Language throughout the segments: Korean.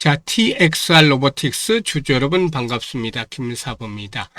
자, TXR 로보틱스 주주 여러분 반갑습니다. 김사부입니다.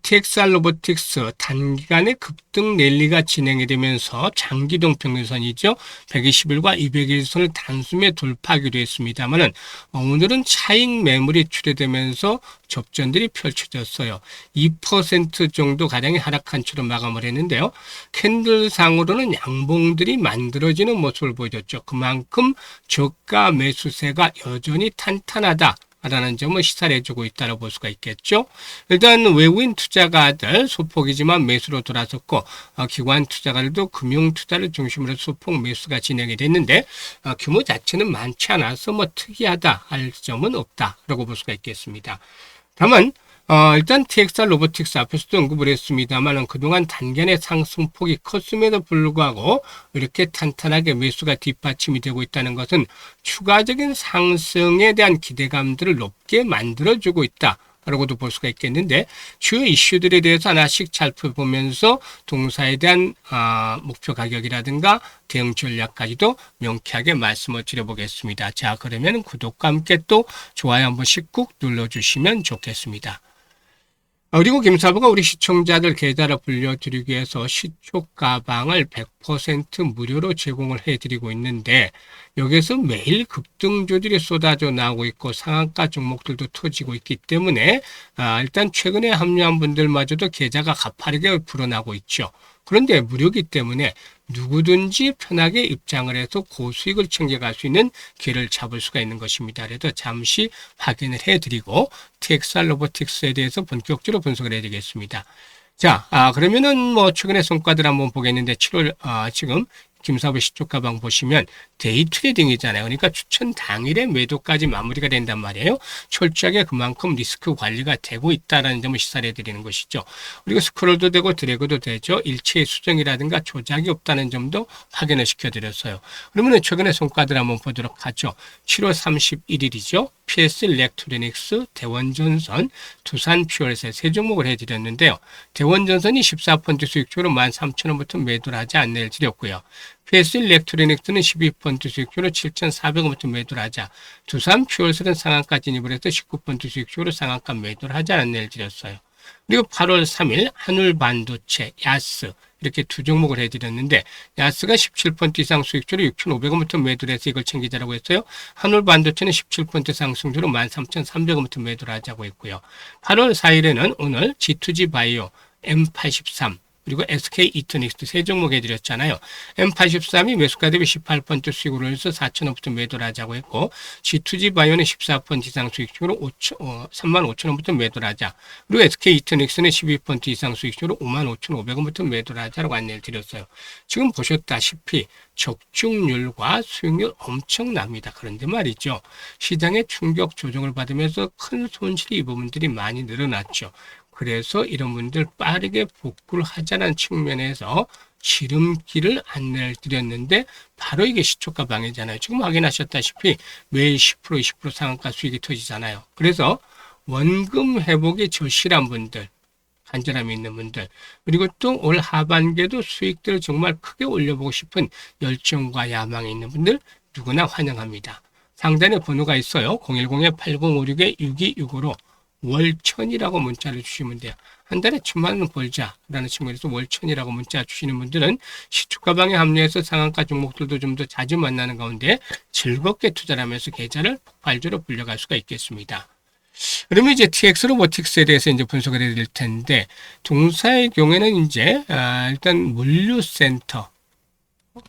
TXR 로보틱스 단기간에 급등 랠리가 진행이 되면서 장기동 평균선이죠. 120일과 200일선을 단숨에 돌파하기로 했습니다만은 오늘은 차익 매물이 출회되면서 접전들이 펼쳐졌어요. 2% 정도 가량의 하락한 채로 마감을 했는데요. 캔들상으로는 양봉들이 만들어지는 모습을 보여줬죠. 그만큼 저가 매수세가 여전히 탄탄하다 라는 점을 시사를 해주고 있다고 볼 수가 있겠죠. 일단 외국인 투자가들 소폭이지만 매수로 돌아섰고 기관 투자가들도 금융 투자를 중심으로 소폭 매수가 진행이 됐는데 규모 자체는 많지 않아서 뭐 특이하다 할 점은 없다라고 볼 수가 있겠습니다. 다만 일단 TXR 로보틱스 앞에서도 언급을 했습니다만 그동안 단기간의 상승폭이 컸음에도 불구하고 이렇게 탄탄하게 매수가 뒷받침이 되고 있다는 것은 추가적인 상승에 대한 기대감들을 높게 만들어주고 있다. 라고도 볼 수가 있겠는데 주요 이슈들에 대해서 하나씩 살펴보면서 동사에 대한 목표 가격이라든가 대응 전략까지도 명쾌하게 말씀을 드려보겠습니다. 자, 그러면 구독과 함께 또 좋아요 한 번씩 꾹 눌러주시면 좋겠습니다. 그리고 김사부가 우리 시청자들 계좌를 불려드리기 위해서 시초 가방을 100% 무료로 제공을 해드리고 있는데 여기서 매일 급등주들이 쏟아져 나오고 있고 상한가 종목들도 터지고 있기 때문에 일단 최근에 합류한 분들마저도 계좌가 가파르게 불어나고 있죠. 그런데 무료이기 때문에 누구든지 편하게 입장을 해서 고수익을 챙겨갈 수 있는 기회를 잡을 수가 있는 것입니다. 그래서 잠시 확인을 해드리고 TXR 로보틱스에 대해서 본격적으로 분석을 해드리겠습니다. 자, 그러면은 뭐 최근의 성과들 한번 보겠는데 7월 지금 김사부 시초 가방 보시면 데이 트레이딩이잖아요. 그러니까 추천 당일에 매도까지 마무리가 된단 말이에요. 철저하게 그만큼 리스크 관리가 되고 있다는 점을 시사해 드리는 것이죠. 그리고 스크롤도 되고 드래그도 되죠. 일체의 수정이라든가 조작이 없다는 점도 확인을 시켜드렸어요. 그러면 최근의 성과들 한번 보도록 하죠. 7월 31일이죠. PS 일렉트로닉스, 대원전선, 두산 퓨얼셋 세 종목을 해드렸는데요. 대원전선이 14% 수익주로 13,000원부터 매도를 하지 안내를 드렸고요. PS 일렉트로닉스는 12% 수익주로 7,400원부터 매도를 하자. 두산 퓨얼셋은 상한가 진입을 해서 19% 수익주로 상한가 매도를 하지 안내를 드렸어요. 그리고 8월 3일 한울반도체, 야스 이렇게 두 종목을 해드렸는데 야스가 17% 이상 수익주로 6,500원부터 매도를 해서 이걸 챙기자라고 했어요. 한울반도체는 17% 상승주로 13,300원부터 매도를 하자고 했고요. 8월 4일에는 오늘 G2G 바이오, M83 그리고 SK 이터닉스 세 종목 해드렸잖아요. M83이 매수가 대비 18% 수익으로 해서 4,000원부터 매도를 하자고 했고 G2G 바이오는 14% 이상 수익으로 35,000원부터 매도를 하자. 그리고 SK 이터닉스는 12% 이상 수익으로 55,500원부터 매도를 하자라고 안내를 드렸어요. 지금 보셨다시피 적중률과 수익률 엄청납니다. 그런데 말이죠. 시장의 충격 조정을 받으면서 큰 손실이 이 부분들이 많이 늘어났죠. 그래서 이런 분들 빠르게 복구를 하자는 측면에서 지름길을 안내를 드렸는데 바로 이게 시초가 방해잖아요. 지금 확인하셨다시피 매일 10% 20% 상한가 수익이 터지잖아요. 그래서 원금 회복이 절실한 분들, 간절함이 있는 분들, 그리고 또 올 하반기에도 수익들을 정말 크게 올려보고 싶은 열정과 야망이 있는 분들 누구나 환영합니다. 상단에 번호가 있어요. 010-8056-6265로 월천이라고 문자를 주시면 돼요. 한 달에 1,000만 원 벌자라는 측면에서 월천이라고 문자 주시는 분들은 시초가방에 합류해서 상한가 종목들도 좀 더 자주 만나는 가운데 즐겁게 투자를 하면서 계좌를 폭발적으로 불려갈 수가 있겠습니다. 그러면 이제 TX 로보틱스에 대해서 이제 분석을 해드릴 텐데 동사의 경우에는 이제 일단 물류센터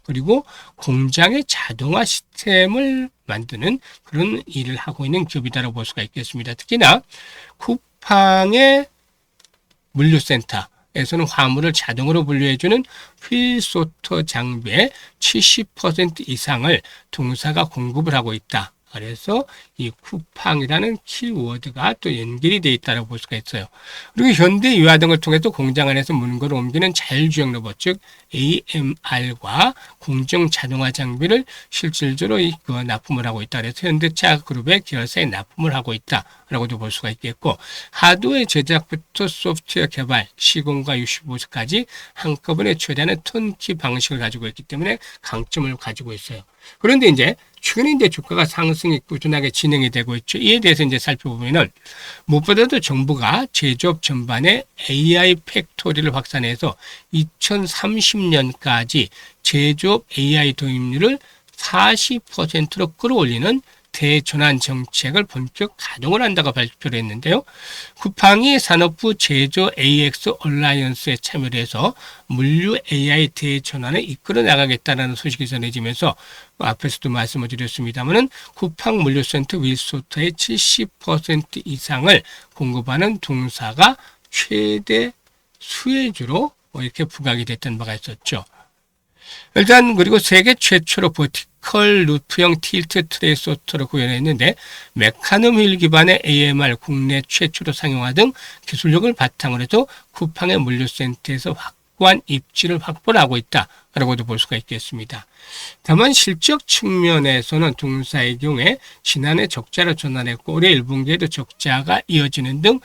그리고 공장의 자동화 시스템을 만드는 그런 일을 하고 있는 기업이다라고 볼 수가 있겠습니다. 특히나 쿠팡의 물류센터에서는 화물을 자동으로 분류해주는 휠소터 장비의 70% 이상을 동사가 공급을 하고 있다. 그래서 이 쿠팡이라는 키워드가 또 연결이 되어 있다고 볼 수가 있어요. 그리고 현대 유화 등을 통해서 공장 안에서 물건을 옮기는 자율주행 로봇, 즉 AMR과 공정 자동화 장비를 실질적으로 납품을 하고 있다. 그래서 현대차 그룹의 계열사에 납품을 하고 있다라고도 볼 수가 있겠고, 하드웨어 제작부터 소프트웨어 개발, 시공과 유심보수까지 한꺼번에 처리하는 턴키 방식을 가지고 있기 때문에 강점을 가지고 있어요. 그런데 이제 최근에 이제 주가가 상승이 꾸준하게 진행이 되고 있죠. 이에 대해서 이제 살펴보면은 무엇보다도 정부가 제조업 전반에 AI 팩토리를 확산해서 2030년까지 제조업 AI 도입률을 40%로 끌어올리는 대전환 정책을 본격 가동을 한다고 발표를 했는데요. 쿠팡이 산업부 제조 AX 얼라이언스에 참여를 해서 물류 AI 대전환을 이끌어 나가겠다는 소식이 전해지면서 앞에서도 말씀을 드렸습니다마는 쿠팡 물류센터 윌소터의 70% 이상을 공급하는 동사가 최대 수혜주로 이렇게 부각이 됐던 바가 있었죠. 일단 그리고 세계 최초로 버티컬 루프형 틸트 트레이 소프트를 구현했는데 메카노 휠 기반의 AMR 국내 최초로 상용화 등 기술력을 바탕으로 해서 쿠팡의 물류센터에서 확고한 입지를 확보를 하고 있다라고도 볼 수가 있겠습니다. 다만 실적 측면에서는 동사의 경우에 지난해 적자로 전환했고 올해 1분기에도 적자가 이어지는 등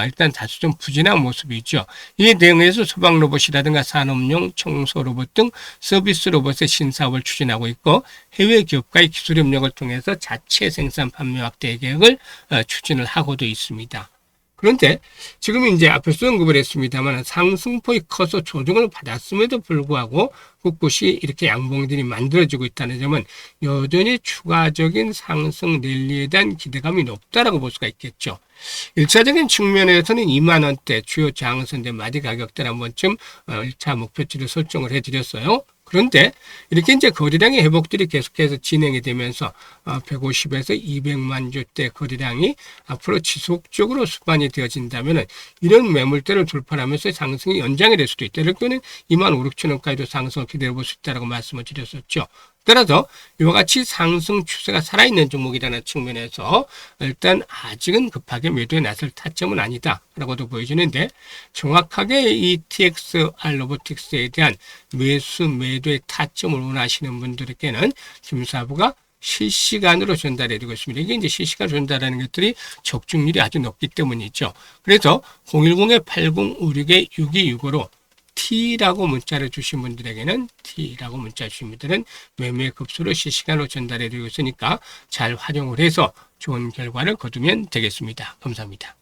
일단 다소 좀 부진한 모습이죠. 이에 대응해서 소방 로봇이라든가 산업용 청소 로봇 등 서비스 로봇의 신사업을 추진하고 있고 해외 기업과의 기술 협력을 통해서 자체 생산 판매 확대 계획을 추진을 하고도 있습니다. 그런데 지금 이제 앞에서 언급을 했습니다만 상승폭이 커서 조정을 받았음에도 불구하고 곳곳이 이렇게 양봉들이 만들어지고 있다는 점은 여전히 추가적인 상승 랠리에 대한 기대감이 높다라고 볼 수가 있겠죠. 1차적인 측면에서는 2만 원대 주요 저항선대 마디 가격대 한 번쯤 1차 목표치를 설정을 해드렸어요. 그런데 이렇게 이제 거래량의 회복들이 계속해서 진행이 되면서 150에서 200만 주대 거래량이 앞으로 지속적으로 수반이 되어진다면 이런 매물대를 돌파하면서 상승이 연장이 될 수도 있다. 이럴 경우는 2만 5, 6천 원까지도 상승을 기대해 볼 수 있다고 말씀을 드렸었죠. 따라서 이와 같이 상승 추세가 살아있는 종목이라는 측면에서 일단 아직은 급하게 매도에 나설 타점은 아니다라고도 보여지는데 정확하게 이 TXR 로보틱스에 대한 매수 매도의 타점을 원하시는 분들에게는 김사부가 실시간으로 전달해드리고 있습니다. 이게 이제 실시간 전달하는 것들이 적중률이 아주 높기 때문이죠. 그래서 010-8056-6265로 T라고 문자를 주신 분들에게는 T라고 문자 주신 분들은 매매 급수를 실시간으로 전달해 드리고 있으니까 잘 활용을 해서 좋은 결과를 거두면 되겠습니다. 감사합니다.